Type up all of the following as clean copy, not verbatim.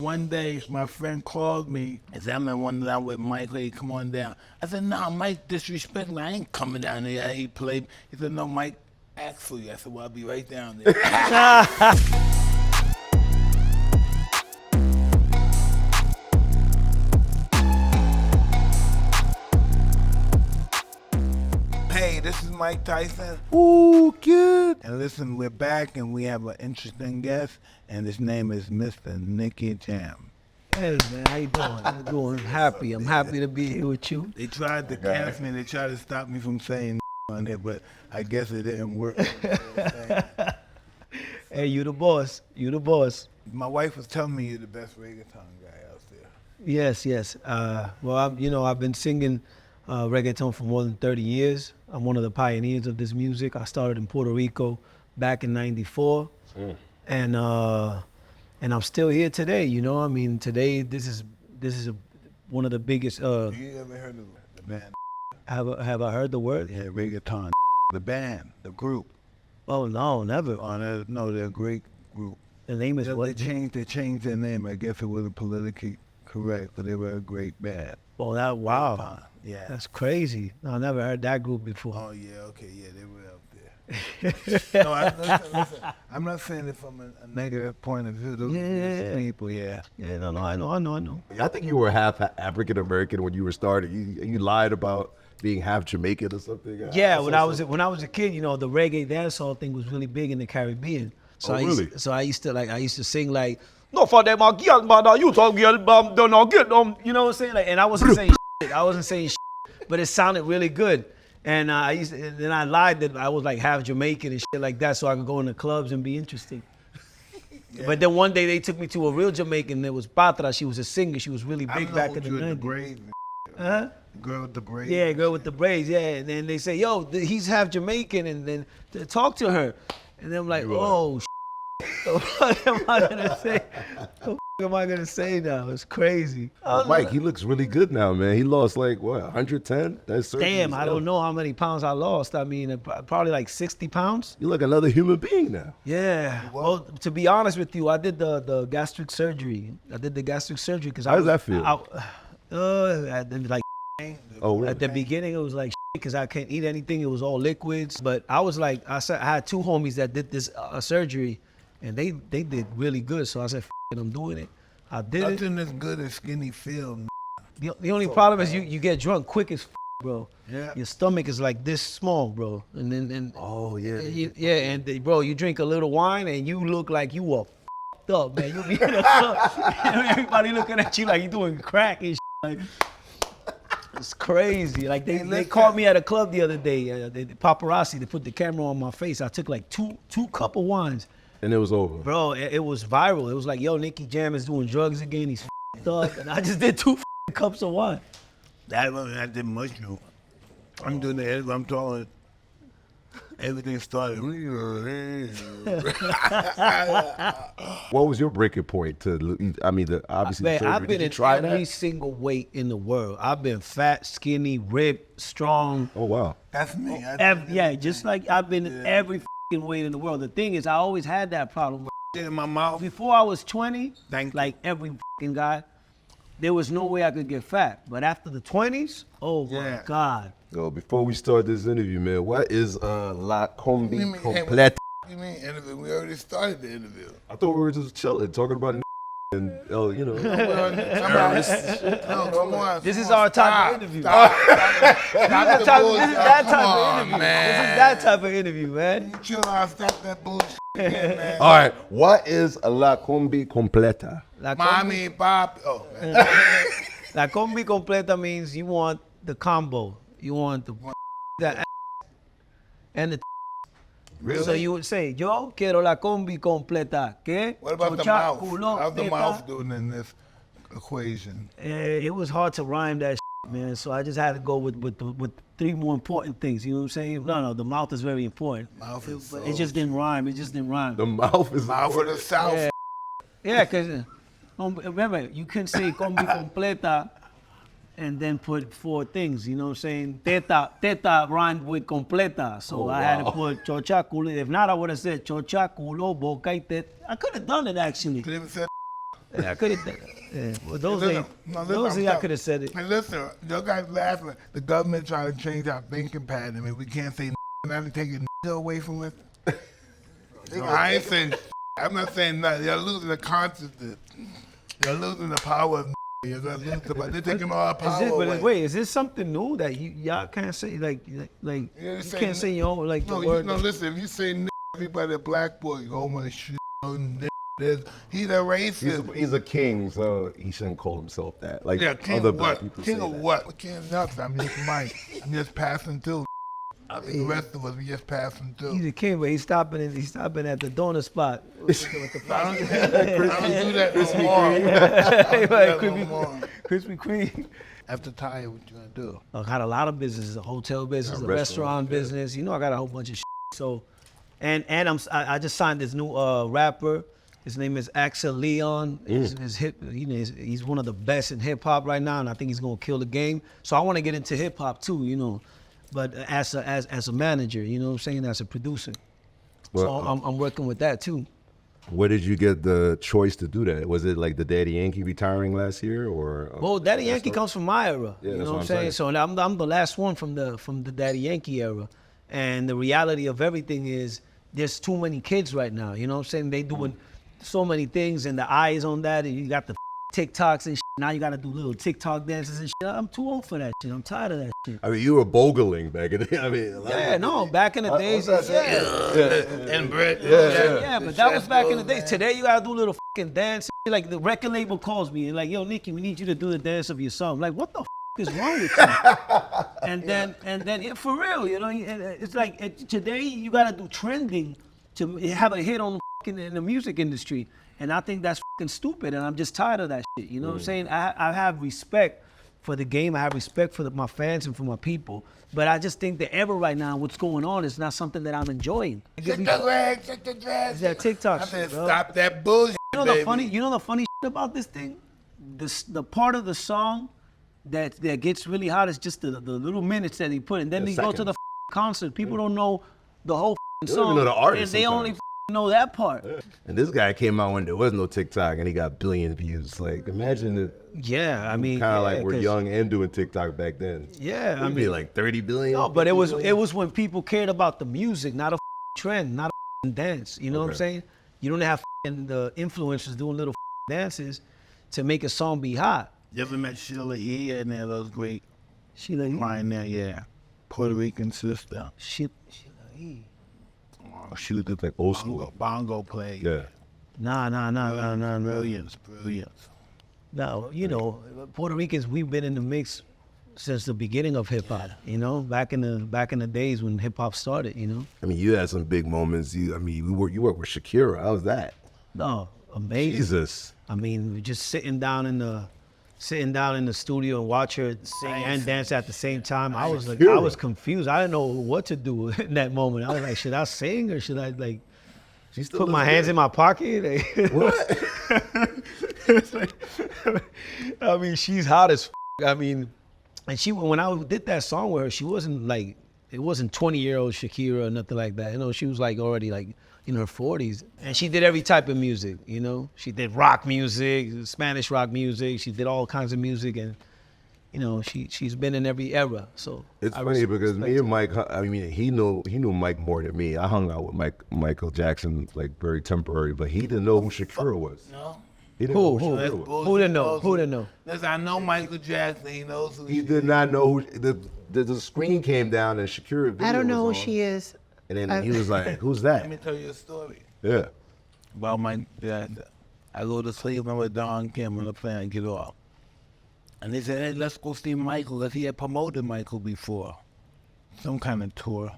One day, my friend called me and said, I'm in one down with Mike. Hey, come on down. I said, nah, Mike disrespect me. I ain't coming down there. He played. He said, no, Mike asked for you. I said, well, I'll be right down there. Hey, this is Mike Tyson. Ooh, kid. And listen, we're back and we have an interesting guest, and his name is Mr. Nicky Jam. Hey man, how you doing? I'm doing happy. I'm happy to be here with you. They tried to cancel me. They tried to stop me from saying on it, but I guess it didn't work. Hey, you the boss. You the boss. My wife was telling me you're the best reggaeton guy out there. Yes, yes. Well, I've been singing reggaeton for more than 30 years. I'm one of the pioneers of this music. I started in Puerto Rico back in '94, and I'm still here today. You know, I mean, today this is one of the biggest. You ever heard of the band? Have I heard the word? Yeah, reggaeton. The band, the group. Oh no, never. Oh, no, they're a great group. The name is They what? changed their name. I guess it wasn't politically correct, but they were a great band. Oh, that wow. Reggaeton, yeah. That's crazy. I never heard that group before. Oh yeah, okay, yeah, they were up there. No, listen, I'm not saying it from a negative point of view. Those Yeah. people, yeah. Yeah, no, I know. I think you were half African American when you were starting. You lied about being half Jamaican or something. Yeah, when I was a kid, you know, the reggae dancehall thing was really big in the Caribbean. So Oh, really? I used to sing like, no for them girl, man, you talk girl, don't know get them, you know what I'm saying? Like, and I wasn't saying shit. I wasn't saying shit, but it sounded really good. And then I lied that I was like half Jamaican and shit like that, so I could go in the clubs and be interesting. Yeah. But then one day they took me to a real Jamaican. It was Patra. She was a singer. She was really big back in the 90s. Braids. Huh? The girl with the braids. Yeah, girl with the braids. Yeah, and then they say, "Yo, he's half Jamaican," and then to talk to her, and then I'm like, "Oh, what am I gonna say? What am I gonna say now? It's crazy." Mike, he looks really good now, man. He lost like what, 110? That's Damn, I don't know how many pounds I lost. I mean, probably like 60 pounds. You look another human being now. Yeah. Well, to be honest with you, I did the gastric surgery. I did the gastric surgery because How does that feel? Like Oh, really? at the beginning, it was like because I can't eat anything. It was all liquids. But I was like, I had two homies that did this surgery, and they did really good. So I said, F it, I'm doing it. I did it. Nothing as good as skinny Phil. The only problem is you get drunk quick as f, bro. Yeah. Your stomach is like this small, bro. And then Oh, yeah. bro, you drink a little wine and you look like you are f***ed up, man. You be in a club, everybody looking at you like you doing crack and shit. Like, it's crazy. Like they caught me at a club the other day. The paparazzi, they put the camera on my face. I took like two cup of wines. And it was over. Bro, it was viral. It was like, yo, Nicky Jam is doing drugs again. He's f***ed up. And I just did two cups of wine. I did mushroom. I'm doing the I'm talking. Everything started. What was your breaking point to? I mean, obviously. Man, the surgery. I've been Did you in try every that? single weight in the world. I've been fat, skinny, ripped, strong. Oh wow. That's me. Yeah, just like I've been in every fucking weight in the world. The thing is, I always had that problem. In my mouth. Before I was 20, Thank you. like every fucking guy, there was no way I could get fat. But after the 20s, oh my Yeah. God. Yo, before we start this interview, man, what is La Combi You mean- Completa? You mean interview? We already started the interview. I thought we were just chilling, talking about and you know. No, come on. This is come on, our type stop, of interview. Stop, This is that type Come of on, interview. man. This is that type of interview, man. Chill out. Stop that bullshit, man. All right, what is La Combi Completa? La Mommy, pop. Oh, man. La combi completa means you want the combo. You want the and the. Really? So you would say, yo quiero la combi completa. ¿Qué? What about the Chocha, mouth? culo, How's the teta. mouth doing in this equation? It was hard to rhyme that man. So I just had to go with three more important things. You know what I'm saying? No, the mouth is very important. Mouth is But so it just didn't rhyme. The mouth is mouth of the South. Yeah. Yeah, because remember, you can say combi completa and then put four things, you know what I'm saying? Teta rhymed with completa, so I had to put chocha culo. If not, I would have said chocha culo, boca y teta. I could have done it actually. Could even say Yeah, I could have. Yeah. Well, those Listen, ain't. no, listen, Those I'm ain't I telling- could have said it. And listen, you guys laughing. The government trying to change our thinking pattern. I mean, we can't say now they taking away from us. I ain't saying. I'm not saying nothing. You're losing the consciousness. You're losing the power of. You're gonna lose they're taking all our power away. Wait, is this something new that y'all can't say you can't say your own like No, the word? no, listen. If you say everybody a black boy, you oh my shit. He's a racist. He's a king, so he shouldn't call himself that. Like Yeah, king other of black what? people King say of that. what? King of nothing. I'm just Mike. I'm just passing through. The rest of us, we just passing through. He's a king, but he's stopping at the donut spot. I don't do that no more. I don't do Right, that no more. Krispy Kreme. After tired, what you gonna do? I had a lot of businesses, a hotel business, a restaurant business. You know, I got a whole bunch of shit. So, and I just signed this new rapper. His name is Axel Leon. He's hip. You know, he's one of the best in hip hop right now, and I think he's gonna kill the game. So I want to get into hip hop too. You know, but as a manager, you know what I'm saying, as a producer. Well, So I'm working with that too. Where did you get the choice to do that? Was it like the Daddy Yankee retiring last year, or? Well, Daddy Yankee comes from my era. Yeah, you that's know what what I'm saying? So I'm the last one from the Daddy Yankee era. And the reality of everything is there's too many kids right now. You know what I'm saying? They doing so many things, and the eye is on that, and you got the TikToks and shit. Now you got to do little TikTok dances and shit. I'm too old for that shit. I'm tired of that shit. I mean, you were bogling back in the day. I mean, Yeah, no, back in the days, And Brett. yeah, but that was back in the days. Today you gotta do a little fucking dance. Like the record label calls me and like, yo, Nicky, we need you to do the dance of your song. I'm like, what the is wrong with you? and then yeah, for real, you know, it's like today you gotta do trending to have a hit on in the music industry, and I think that's fucking stupid, and I'm just tired of that shit. You know what I'm saying? I have respect for the game. I have respect for my fans and for my people. But I just think the era right now, what's going on, is not something that I'm enjoying. Shake the leg, shake the dress. It's that TikTok I shit, said, bro. stop that bullshit, You know baby. the funny shit about this thing? The part of the song that gets really hot is just the little minutes that he put in. Then The they go to the seconds. concert. People don't know the whole don't song. even know the artist They only know that part. And this guy came out when there was no TikTok, and he got billion views. Like, imagine it. Yeah, I mean, Kind of yeah, like we're 'cause- young and doing TikTok back then. Yeah, I It'd be mean, like 30 billion. no, but it 50 was billion. when people cared about the music, not a trend, not a dance. You know what I'm Okay. saying? You don't have the influencers doing little dances to make a song be hot. You ever met Sheila E. in there? Those great She like crying there, yeah. Puerto Rican sister. she like, Oh, she was like old school. bongo player. Yeah. nah. Brilliance. No, you know, Puerto Ricans, we've been in the mix since the beginning of hip hop. You know, back in the days when hip hop started. You know, I mean, you had some big moments. You worked with Shakira. How was that? no, amazing. Jesus. I mean, just sitting down in the studio and watch her sing and dance at the same time. I was like, I was confused. I didn't know what to do in that moment. I was like, should I sing or should I like She still put my looks hands good. in my pocket? What? I mean, she's hot as I mean, and when I did that song with her, she wasn't like, it wasn't 20-year-old Shakira or nothing like that. You know, she was like already like in her 40s. And she did every type of music, you know? She did rock music, Spanish rock music. She did all kinds of music. And, you know, she's been in every era. So It's I funny because respect me and Mike, I mean, he knew Mike more than me. I hung out with Michael Jackson like very temporary, but he didn't know who Shakira was. No? He didn't Who? know That's Shakira was. bullshit. Who didn't know? Who didn't know? Listen, I know Michael Jackson. He knows who He did not know who the screen came down and Shakira video I don't know who was on, she is. And then he was like, "Who's that?" Let me tell you a story Yeah. about my dad. I go to sleep with Don Kim on the plane and get off. And they said, hey, let's go see Michael, because he had promoted Michael before. Some kind of tour.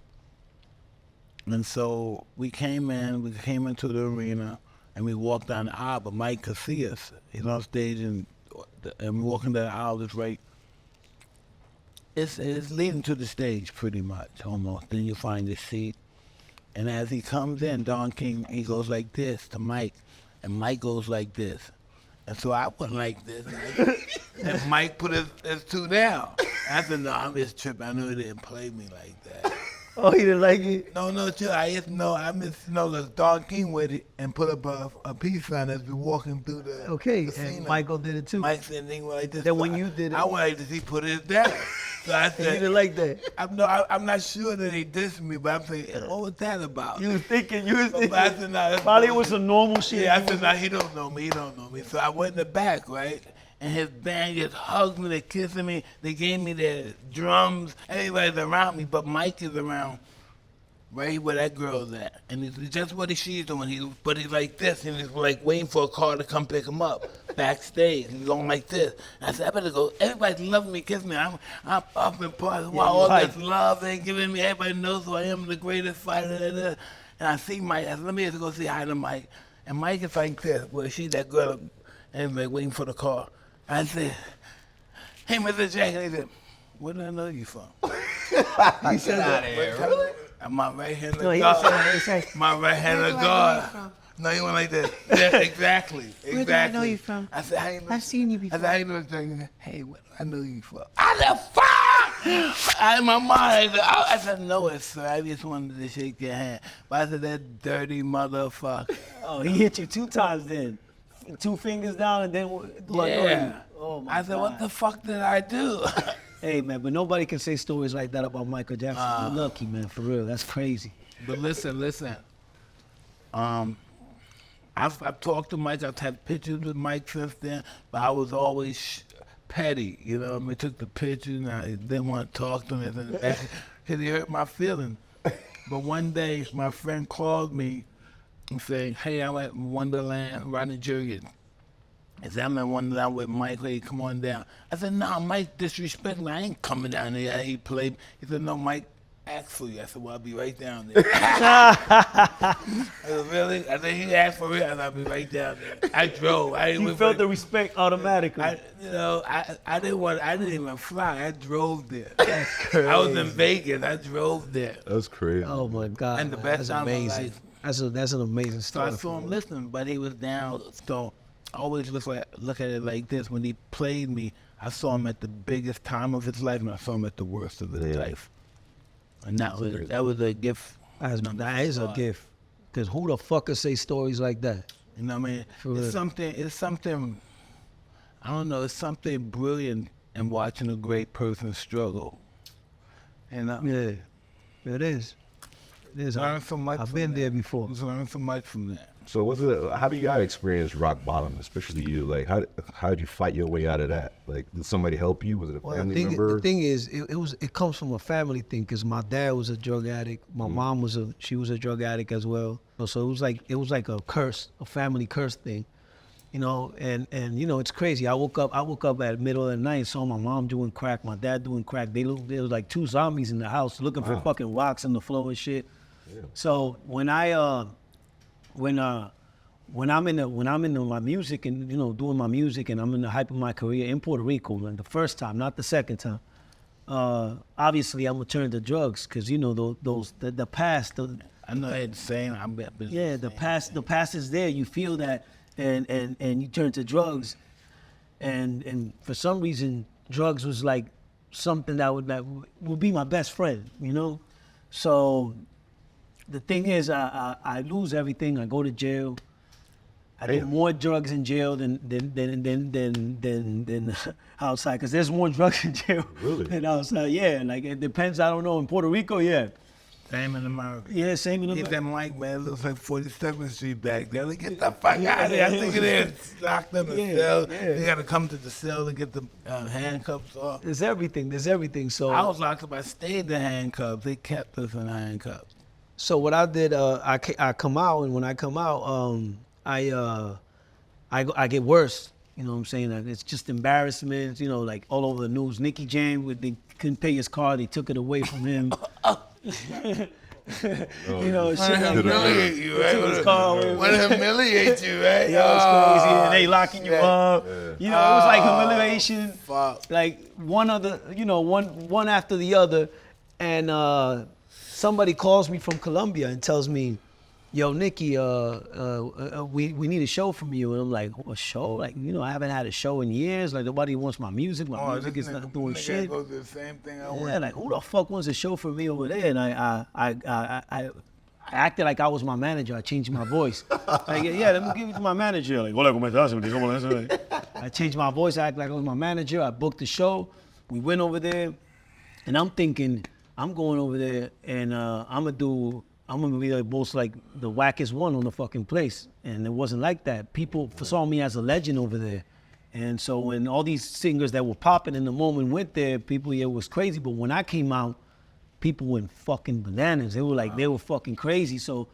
And so we came into the arena, and we walked down the aisle, but Mike could see us. He's on stage, and we're walking down the aisle, it's right. It's leading to the stage pretty much, almost. Then you find the seat. And as he comes in, Don King, he goes like this to Mike, and Mike goes like this. And so I went like this, and Mike put his two down. I said, no, I'm just tripping. I knew he didn't play me like that. Oh, he didn't like it? No, chill. I just know I miss the Don King with it and put up a peace sign as we walking through the Okay, casino. and Michael did it too. Mike said thing like this. Then when you did it- I wanted to see put it down. So I And you said, didn't like that. I'm not sure that he dissed me, but I'm saying, what was that about? You was thinking. But I said, nah, that's Probably it bullshit. was some normal shit. Yeah, I said, nah, he don't know me. So I went in the back, right? And his band just hugged me, they kissed me, they gave me their drums. Everybody's around me, but Mike is around right where that girl's at. And it's just what she's doing. But he's like this, and he's like waiting for a car to come pick him up backstage. He's going like this. And I said, I better go. Everybody's loving me, kissing me. I'm up in parts while all this love they giving me. Everybody knows who I am, the greatest fighter. And I see Mike. I said, let me just go say hi to Mike. And Mike is like this, where she's that girl, and like waiting for the car. I said, hey, Mr. Jackson. He said, where do I know you from? He said that. Really? My right hand of No, he God. didn't say that. My right hand of Where do I know God. you from? No, he went like this. Yeah, exactly. Where do I know you from? I said, how you know? I've seen you I before. said, how you know? Jackson? Hey, where do I know you from? I said, fuck! In my mind, I said, no, it's sir. I just wanted to shake your hand. But I said, that dirty motherfucker. Oh, he hit you 2 times then. 2 fingers down and then Yeah. Oh my I said, God. what the fuck did I do? Hey man, but nobody can say stories like that about Michael Jackson. You're lucky, man, for real. That's crazy. But listen. I've talked to Mike. I've had pictures with Mike since then, but I was always petty. You know, I took the pictures and I didn't want to talk to him because he hurt my feelings. But one day, my friend called me and said, "Hey, I'm at Wonderland, Rodney Jurgen." I said, I'm at Wonderland with Mike. Hey, come on down. I said, nah, Mike disrespect me. I ain't coming down there. He played. He said, no, Mike asked for you. I said, well, I'll be right down there. I said, really? I said, he asked for it. I said, I'll be right down there. I drove. You felt the respect automatically. I didn't even fly. I drove there. That's crazy. I was in Vegas. I drove there. That's crazy. Oh my God. And the man, best that's time of my amazing. life. That's an amazing So I story. saw him listening, but he was down. So I always look at it like this. When he played me, I saw him at the biggest time of his life, and I saw him at the worst of his life. And that was a gift. That is a gift. Because who the fuck could say stories like that? You know what I mean? It's something. I don't know. It's something brilliant in watching a great person struggle. And Yeah, it is. It is. learn so much. I've from been that. there before. Just learn so much from that. So what's it? How do you guys experience rock bottom, especially you? Like, how did you fight your way out of that? Like, did somebody help you? Was it a Well, family member? the thing is, it comes from a family thing because my dad was a drug addict. My mom was a drug addict as well. So it was like a curse, a family curse thing, you know. And you know, it's crazy. I woke up at middle of the night, saw my mom doing crack, my dad doing crack. There was like 2 zombies in the house looking for fucking rocks in the floor and shit. Yeah. So when I'm in my music and, you know, doing my music and I'm in the hype of my career in Puerto Rico, like the first time, not the second time, obviously I'm gonna turn to drugs because, you know, the past. I know it's saying The past is there. You feel that, and you turn to drugs, and for some reason, drugs was like something that would be my best friend, you know. So the thing is, I lose everything. I go to jail. I do more drugs in jail than outside, because there's more drugs in jail than outside. Yeah, like it depends. I don't know. In Puerto Rico, yeah. Same in America. Yeah, same in Get America. that mic, man. It looks like 42nd Street back there. They get the fuck out of there. I think it is. Lock them in the cell. They got to come to the cell to get the handcuffs off. There's everything. There's everything. So I was locked up. I stayed in handcuffs. They kept us in handcuffs. So what I did, I come out, and when I come out, I get worse. You know what I'm saying? Like, it's just embarrassment. You know, like all over the news. Nicky Jam, they couldn't pay his car. They took it away from him. You know, shit like Humiliate you, right? Took his car away. Want to humiliate you, right? Yeah, it's crazy. And they locking you up. You know, it was like humiliation. Fuck. Like one after the other. And somebody calls me from Colombia and tells me, yo, Nicky, we need a show from you. And I'm like, a show? Like, you know, I haven't had a show in years. Like, nobody wants my music. My music is not doing shit. Goes to the same thing I Yeah, like, who the fuck wants a show for me over there? And I acted like I was my manager. I changed my voice. Like, yeah, let me give it to my manager. Like, hola, ¿cómo estás? I changed my voice. I acted like I was my manager. I booked the show. We went over there. And I'm thinking, I'm going over there and I'm gonna be like most like the wackest one on the fucking place. And it wasn't like that. People saw me as a legend over there. And so when all these singers that were popping in the moment went there, people, yeah, it was crazy. But when I came out, people went fucking bananas. They were like, they were fucking crazy. So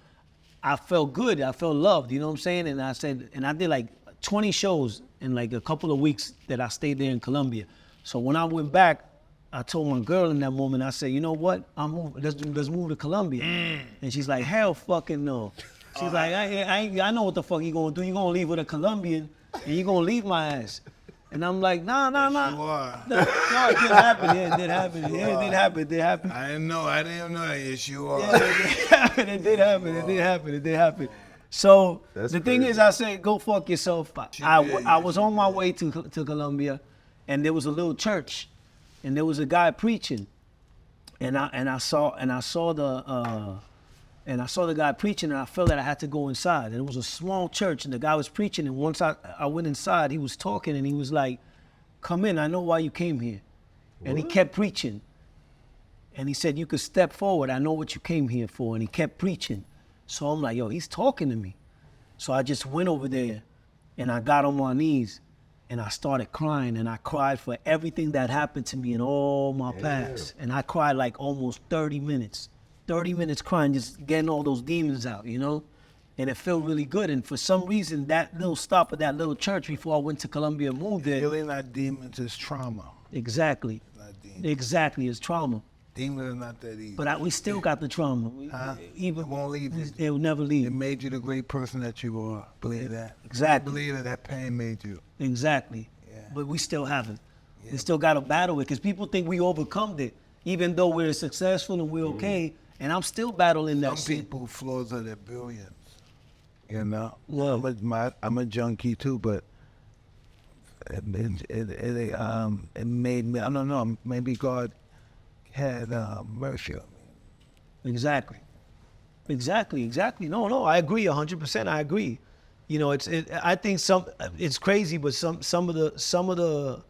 I felt good. I felt loved, you know what I'm saying? And I said, and I did like 20 shows in like a couple of weeks that I stayed there in Colombia. So when I went back, I told my girl in that moment, I said, you know what? Let's move to Colombia. And she's like, hell fucking no. She's like, I know what the fuck you gonna do. You gonna leave with a Colombian and you gonna leave my ass. And I'm like, nah. You are. No, it did happen. Yeah, it did happen. Yeah, it did happen. I didn't know that. Yes, you are. Yeah, it did happen. So That's the thing crazy. is, I said, go fuck yourself. I was on my way to Colombia, and there was a little church, and there was a guy preaching, and I saw the guy preaching, and I felt that I had to go inside. And it was a small church, and the guy was preaching, and once I went inside, he was talking, and he was like, come in, I know why you came here. And he kept preaching. And he said, you could step forward, I know what you came here for. And he kept preaching. So I'm like, yo, he's talking to me. So I just went over there, and I got on my knees, and I started crying, and I cried for everything that happened to me in all my past. And I cried like almost 30 minutes. 30 minutes crying, just getting all those demons out, you know? And it felt really good. And for some reason, that little stop at that little church before I went to Colombia and moved there. Really not demons, it's trauma. Exactly. Not demons. Exactly, it's trauma. Demons are not that easy. But we still got the trauma. It won't leave you. It will never leave. It made you the great person that you are. Believe that. Exactly. Believe that pain made you. Exactly. Yeah. But we still haven't. We still got to battle it because people think we overcome it, even though we're successful and we're okay. And I'm still battling that Some shit. people flaws are their billions. You know? Well, I'm a junkie too, but it made me, I don't know, maybe God had mercy on me. Exactly. No, I agree 100%. I agree. You know, I think it's crazy, but some of the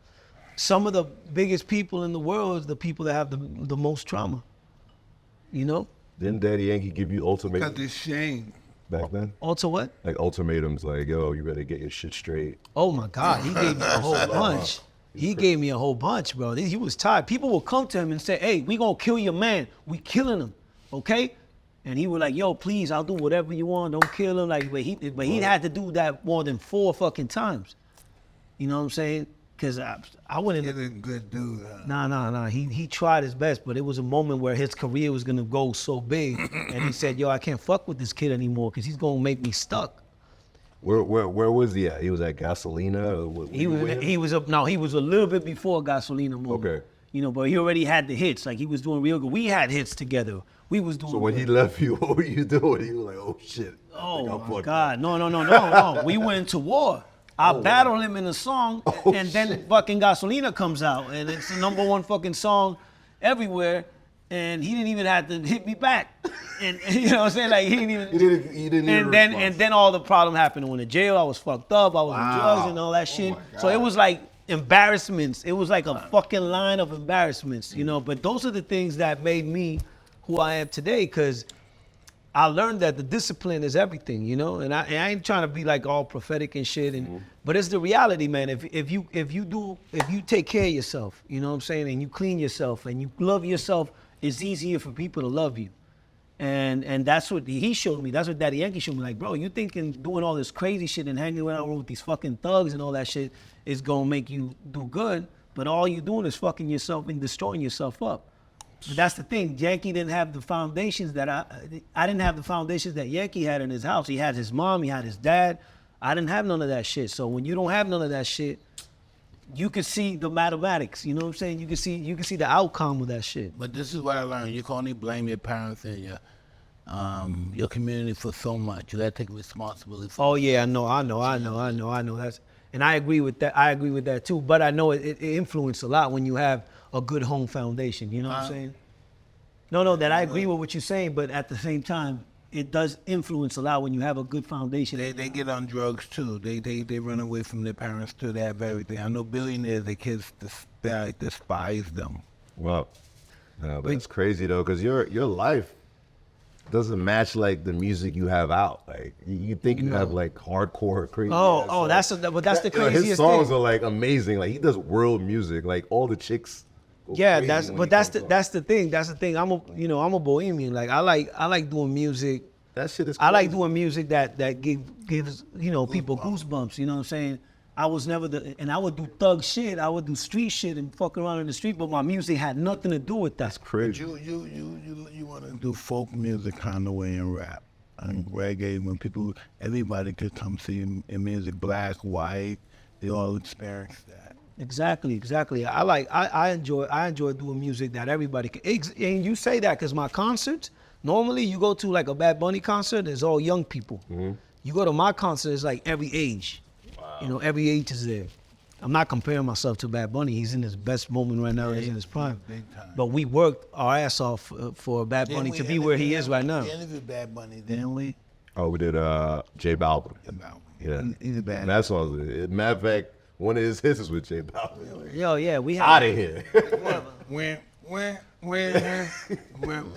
biggest people in the world is the people that have the most trauma. You know? Didn't Daddy Yankee give you Because ultimatums it's shame. back then? Also what? Like ultimatums, like, yo, you better get your shit straight. Oh my God, he gave me a whole bunch. He gave me a whole bunch, bro. He was tired. People would come to him and say, hey, we gonna kill your man. We killing him, okay? And he was like, yo, please, I'll do whatever you want. Don't kill him. Like, but he had to do that more than 4 fucking times. You know what I'm saying? Because I went in. He's a good dude. Huh? Nah. He tried his best, but it was a moment where his career was gonna go so big, and he said, "Yo, I can't fuck with this kid anymore because he's gonna make me stuck." Where was he at? He was at Gasolina? Or what, He was a little bit before Gasolina moment. Okay. You know, but he already had the hits. Like he was doing real good. We had hits together. We was doing. So when he left you, what were you doing? He was like, oh shit. Oh my God, no. We went into war. I battled him in a song, and then fucking Gasolina comes out, and it's the #1 fucking song everywhere, and he didn't even have to hit me back. And you know what I'm saying? Like he didn't even. He didn't And then all the problem happened. I went to jail. I was fucked up. I was on drugs and all that shit. So it was like embarrassments. It was like a fucking line of embarrassments, you know. But those are the things that made me who I am today, because I learned that the discipline is everything, you know. And I ain't trying to be like all prophetic and shit, but it's the reality, man. If you take care of yourself, you know what I'm saying, and you clean yourself and you love yourself, it's easier for people to love you. And that's what he showed me. That's what Daddy Yankee showed me. Like, bro, you thinking doing all this crazy shit and hanging around with these fucking thugs and all that shit is gonna make you do good, but all you doing is fucking yourself and destroying yourself up. But that's the thing. Yankee didn't have the foundations that I didn't have the foundations that Yankee had in his house. He had his mom, he had his dad. I didn't have none of that shit. So when you don't have none of that shit, you can see the mathematics. You know what I'm saying? You can see the outcome of that shit. But this is what I learned. You can only blame your parents and your your community for so much. You gotta take responsibility for Oh yeah, I know. That's and I agree with that. I agree with that too. But I know it influences a lot when you have a good home foundation. You know what I'm saying? No, that I agree with what you're saying. But at the same time, it does influence a lot when you have a good foundation. They get on drugs too. They run away from their parents too. They have everything. I know billionaires, their kids despise them. Wow. No, but it's crazy though, because your life doesn't match like the music you have out. Like you think you have like hardcore crazy. Oh, that's the craziest His songs thing. are like amazing. Like he does world music. Like all the chicks. go Yeah, crazy that's when but he that's comes the on. that's the thing. That's the thing. I'm a bohemian. Like I like doing music. That shit is. I like crazy. doing music that gives people goosebumps. You know what I'm saying? I was never and I would do thug shit. I would do street shit and fuck around in the street, but my music had nothing to do with that. That's crazy. You want to do folk music kind of way and rap and reggae when everybody could come see in music, black, white, they all experience that. Exactly. I enjoy doing music that everybody can. And you say that because my concerts, normally you go to like a Bad Bunny concert, it's all young people. Mm-hmm. You go to my concert, it's like every age. Wow. Every age is there. I'm not comparing myself to Bad Bunny. He's in his best moment right now. He's in his prime. Big time. But we worked our ass off for Bad Bunny to be where he is right now. We interviewed Bad Bunny, didn't we? Oh, we did J Balvin. Yeah. He's a bad. And that song, matter of fact, one of his hits is with J Balvin. Yo, yeah, we Out had. of here. When?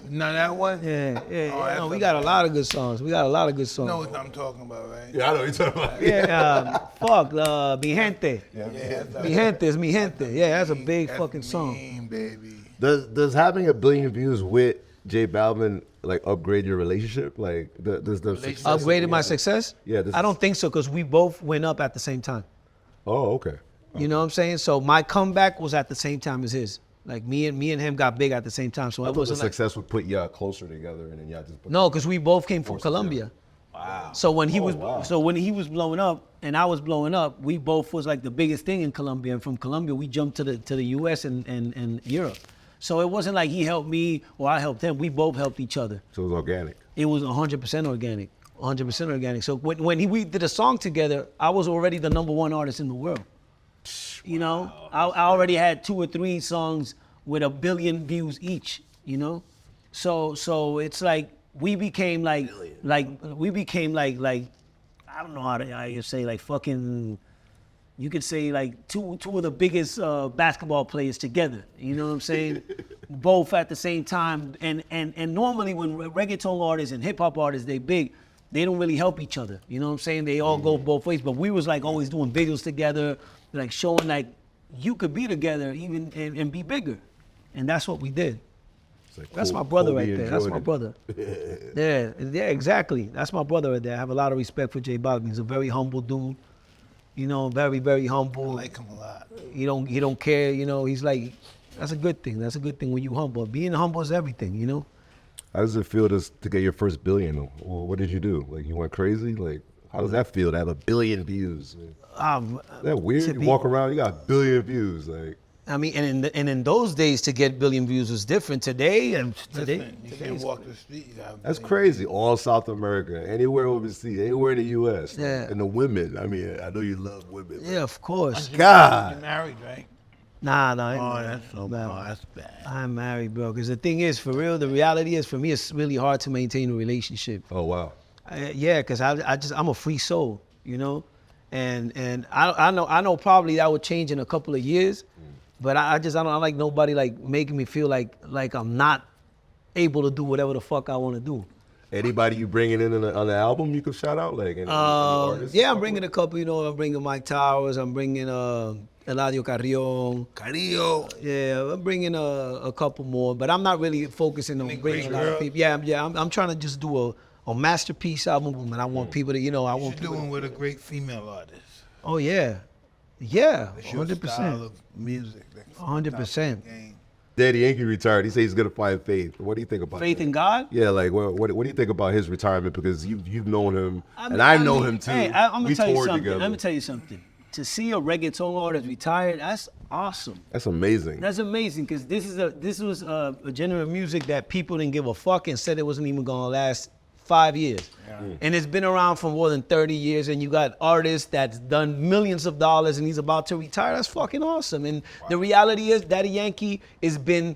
No, that one? Yeah. Oh, that's No, we got a lot of good songs. You know what I'm talking about, right? Yeah, I know what you're talking about. Fuck, Mi Gente. Mi Gente is Mi Gente. Yeah, that's a big fucking song. Mean, baby. Does having 1 billion views with J Balvin like upgrade your relationship? Like does the success Upgraded my success? Yeah, I don't think so because we both went up at the same time. Oh, okay. You know what I'm saying? So my comeback was at the same time as his. Like me and him got big at the same time. So I it thought the wasn't like success would put y'all closer together, and then y'all just put no, because we both came from Colombia. Wow. So when he was wow. so when he was blowing up and I was blowing up, we both was like the biggest thing in Colombia. And from Colombia, we jumped to the U.S. and Europe. So it wasn't like he helped me or I helped him. We both helped each other. So it was organic. It was 100% organic. 100% organic. So when we did a song together, I was already the #1 artist in the world. You know, I already had 2 or 3 songs with 1 billion views each. You know, so it's like we became like I don't know how to say like fucking. You could say like two of the biggest basketball players together. You know what I'm saying? Both at the same time. And normally when reggaeton artists and hip hop artists they big, they don't really help each other. You know what I'm saying? They all go both ways. But we was like always doing videos together, like showing like you could be together even and be bigger. And that's what we did. Like That's my brother Kobe right and there. That's my Jordan. brother. Yeah, exactly. That's my brother right there. I have a lot of respect for J Balvin. He's a very humble dude. You know, very, very humble. I like him a lot. He don't care, you know, he's like, that's a good thing. That's a good thing when you humble. Being humble is everything, you know? How does it feel to get your first billion? Well, what did you do? Like you went crazy? Like how does that feel to have 1 billion views? Is that weird? You walk around, you got 1 billion views. Like I mean, and in those days to get 1 billion views was different. Today, You can't walk the street. You gotta that's be- crazy. All South America, anywhere overseas, anywhere in the U.S. Yeah. And the women. I mean, I know you love women. yeah, of course. God. You're married, right? Nah. Oh, that's so bad. That's bad. I'm married, bro. Because the thing is, for real, the reality is, for me, it's really hard to maintain a relationship. Oh wow. Yeah, because I'm a free soul, you know, and I know probably that would change in a couple of years, but I don't like nobody like making me feel like I'm not able to do whatever the fuck I want to do. Anybody you bringing in on the album you could shout out like? Any artists? Yeah, I'm bringing a couple. You know, I'm bringing Mike Towers. I'm bringing Eladio Carrion. Carillo. Yeah, I'm bringing a couple more, but I'm not really focusing on bringing a lot of people. Yeah, I'm trying to just do a masterpiece album, and I want people to, you know, I What want you people. doing with a great female artist? Oh yeah, It's your 100%. style of music. 100%. Daddy Yankee retired. He says he's gonna find faith. What do you think about Faith that? in God. Yeah, like what do you think about his retirement? Because you've known him, I and I know mean, him too. Hey, I'm We gonna tell you toured something. together. Let me tell you something. to see a reggaeton artist retired, that's awesome. That's amazing. That's amazing because this was a genre of music that people didn't give a fuck and said it wasn't even gonna last 5 years. Yeah. And it's been around for more than 30 years, and you got artists that's done millions of dollars and he's about to retire. That's fucking awesome. And the reality is Daddy Yankee has been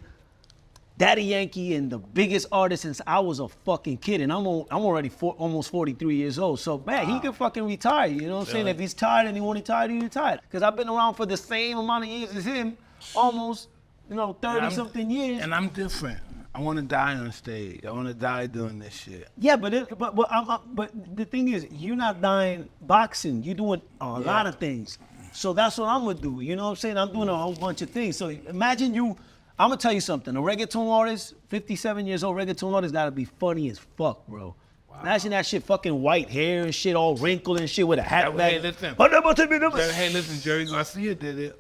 Daddy Yankee and the biggest artist since I was a fucking kid, and I'm already almost 43 years old. So man, he can fucking retire. You know what I'm saying? If he's tired and he won't retire, he retired. Because I've been around for the same amount of years as him, almost 30 something years. And I'm different. I want to die on stage. I want to die doing this shit. Yeah, but the thing is, you're not dying boxing. You're doing a lot of things. So that's what I'm gonna do. You know what I'm saying? I'm doing a whole bunch of things. So imagine you. I'm gonna tell you something. A reggaeton artist, 57 years old reggaeton artist, gotta be funny as fuck, bro. Wow. Imagine that shit, fucking white hair and shit, all wrinkled and shit with a hat back. Hey, listen, Jerry Garcia did it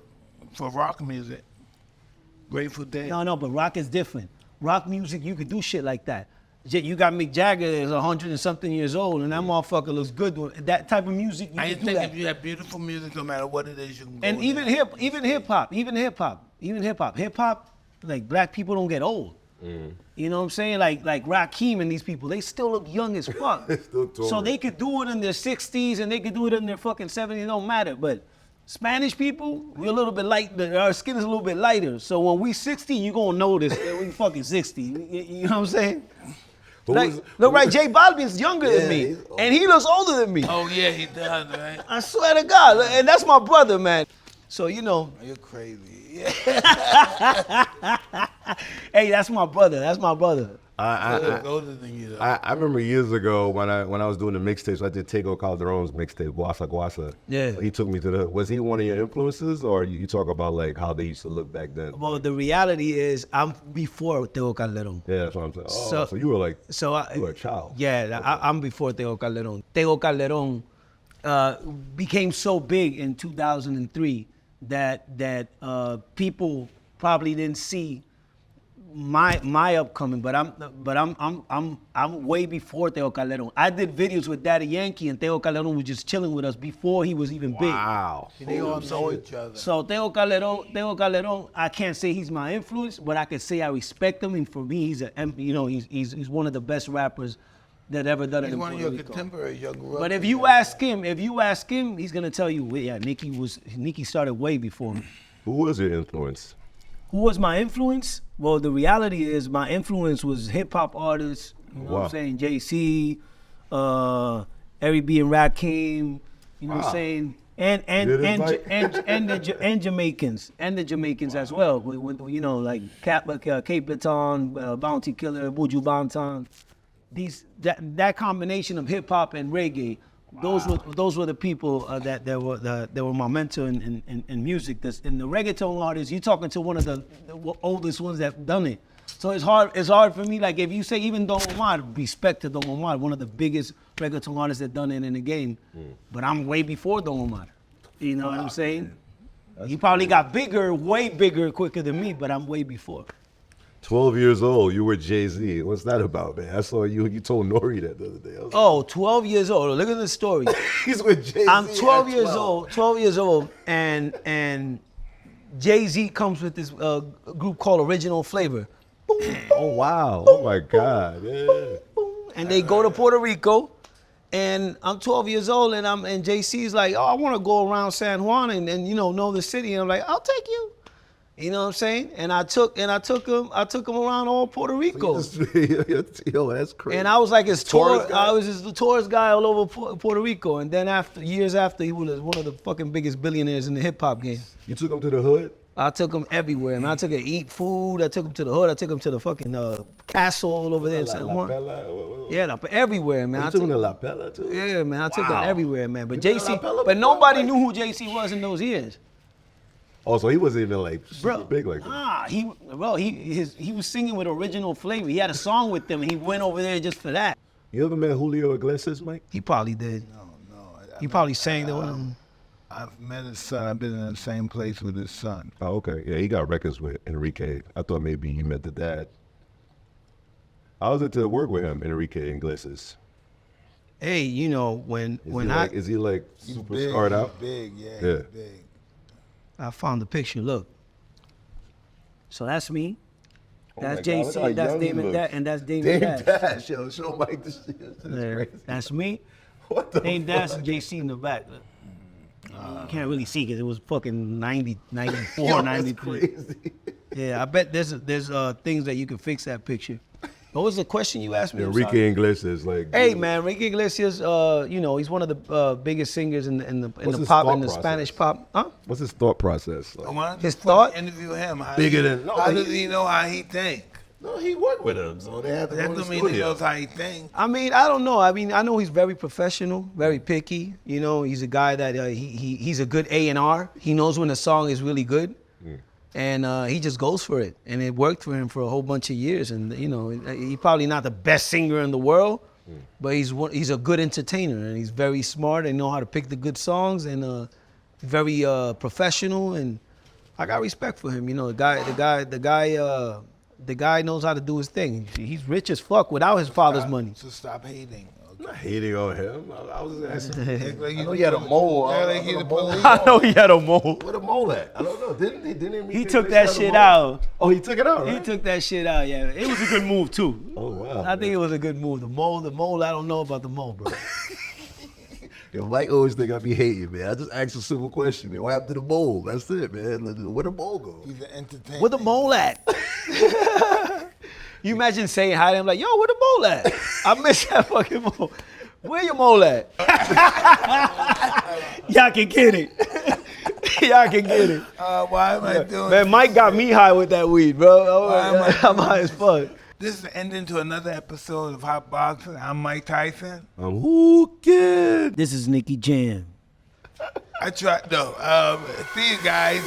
for rock music. Grateful Dead. No, but rock is different. Rock music, you could do shit like that. You got Mick Jagger is 100 and something years old, and that motherfucker looks good. That type of music, you I can do think that. if you have beautiful music, no matter what it is, you can go And even hip hop, like black people don't get old. You know what I'm saying? Like Rakim and these people, they still look young as fuck. So they could do it in their 60s and they could do it in their fucking 70s. It don't matter. But Spanish people, we're a little bit light. Our skin is a little bit lighter. So when we 60, you gonna notice that we fucking 60. You know what I'm saying? Right, J Balvin's younger than me, and he looks older than me. Oh yeah, he does, right? I swear to God, and that's my brother, man. So you're crazy. Yeah. Hey, that's my brother. I remember years ago when I was doing the mixtapes, I did Tego Calderon's mixtape, Guasa Guasa. Yeah. He took me to was he one of your influences, or you talk about like how they used to look back then? Well, the reality is I'm before Tego Calderon. Yeah, that's what I'm saying. Oh, so you were like, you were a child. Yeah, I'm before Tego Calderon. Tego Calderon became so big in 2003 that people probably didn't see my upcoming, but I'm way before Tego Calderon. I did videos with Daddy Yankee, and Tego Calderon was just chilling with us before he was even big. Wow. They all know each other. So Tego Calderon, I can't say he's my influence, but I can say I respect him, and for me, he's one of the best rappers that ever done it in Puerto Rico. He's one of your contemporaries. You grew up. But if you ask him, he's gonna tell you, yeah, Nicky started way before me. Who was your influence? Who was my influence? Well, the reality is my influence was hip hop artists. You know what I'm saying? JC, Eric B and Rakim. You know what I'm saying? And Jamaicans as well. With like Cape Baton, Bounty Killer, Buju Banton. That combination of hip hop and reggae, those were the people that were my mentor in music. In the reggaeton artists, you're talking to one of the oldest ones that done it. So it's hard for me. Like if you say even Don Omar, respect to Don Omar, one of the biggest reggaeton artists that done it in the game. But I'm way before Don Omar. You know what I'm saying? He probably got bigger, way bigger, quicker than me, but I'm way before. 12 years old, you were Jay-Z. What's that about, man? I saw you told Nori that the other day. 12 years old. Look at the story. He's with Jay-Z. I'm 12 years old, and Jay-Z comes with this group called Original Flavor. Boom, oh, wow. Oh, my God. Yeah. Boom. And they go to Puerto Rico, and I'm 12 years old, and JC's like, I want to go around San Juan and know the city. And I'm like, I'll take you. You know what I'm saying? And I took him around all Puerto Rico. Yo, that's crazy. And I was like his tour. I was the tourist guy all over Puerto Rico. And then years after, he was one of the fucking biggest billionaires in the hip hop game. You took him to the hood? I took him everywhere, man. I took him to eat food. I took him to the hood. I took him to the fucking castle over there in San Juan. Yeah, everywhere, man. You took him to La Pella too? Yeah, man. I took him everywhere, man. But but nobody knew who JC was in those years. Oh, so he wasn't even like super big like that. He was singing with Original Flavor. He had a song with them, and he went over there just for that. You ever met Julio Iglesias, Mike? He probably did. No. He probably sang the one. I've met his son. I've been in the same place with his son. Oh, okay. Yeah, he got records with Enrique. I thought maybe you met the dad. I was to work with him, Enrique Iglesias. Hey, you know, is he like super scarred out? Big, yeah. Yeah. He's big. I found the picture. Look. So that's me. That's my God, look how JC. That's young he Damon. looks. And that's Damon Dash. Dash, yo, show Mike this shit. This is Yeah, crazy. that's me. What the Dame fuck? Dash and JC in the back. You can't really see because it was fucking 90, 94, Yo, 93. that's crazy. Yeah, I bet there's things that you can fix that picture. What was the question you asked me? I'm sorry. Enrique Iglesias, like. Hey man, Enrique Iglesias, you know, he's one of the biggest singers in the his pop, thought in the process? Spanish pop. Huh? What's his thought process? Like, Well, His thought? Interview him. Bigger than- no, How but does he- he know how he think? no, he worked with him, so they had to That go to don't the mean he studio. knows how he think. I mean, I don't know. I mean, I know he's very professional, very picky. You know, he's a guy that he's a good A&R. He knows when a song is really good, and he just goes for it. And it worked for him for a whole bunch of years. And you know, he's probably not the best singer in the world, but he's a good entertainer, and he's very smart and know how to pick the good songs, and very professional. And I got respect for him. You know, the guy knows how to do his thing. He's rich as fuck without his father's money. So stop hating. I'm not hating on him. I was just asking. Act like I know he had a mole. Yeah, I like know he the the mole. police. I know he had a mole. Where the mole at? I don't know. Didn't Enrique He took that Iglesias have a shit mole? out. Oh, he took it out, He right? took that shit out, yeah. It was a good move too. Oh, wow. I think it was a good move. The mole, I don't know about the mole, bro. Yo, Mike always think I be hating, man. I just asked a simple question, man. What happened to the mole? That's it, man. Where the mole go? He's an entertainer. Where the mole at? You imagine saying hi to him like, yo, where the mole at? I miss that fucking mole. Where your mole at? Y'all can get it. Y'all can get it. Why am I doing Man, Mike got me high with that weed, bro. Why am I I'm high as fuck. This is ending to another episode of Hotboxin. I'm Mike Tyson. I'm hooking. This is Nicky Jam. I tried, no. See you guys.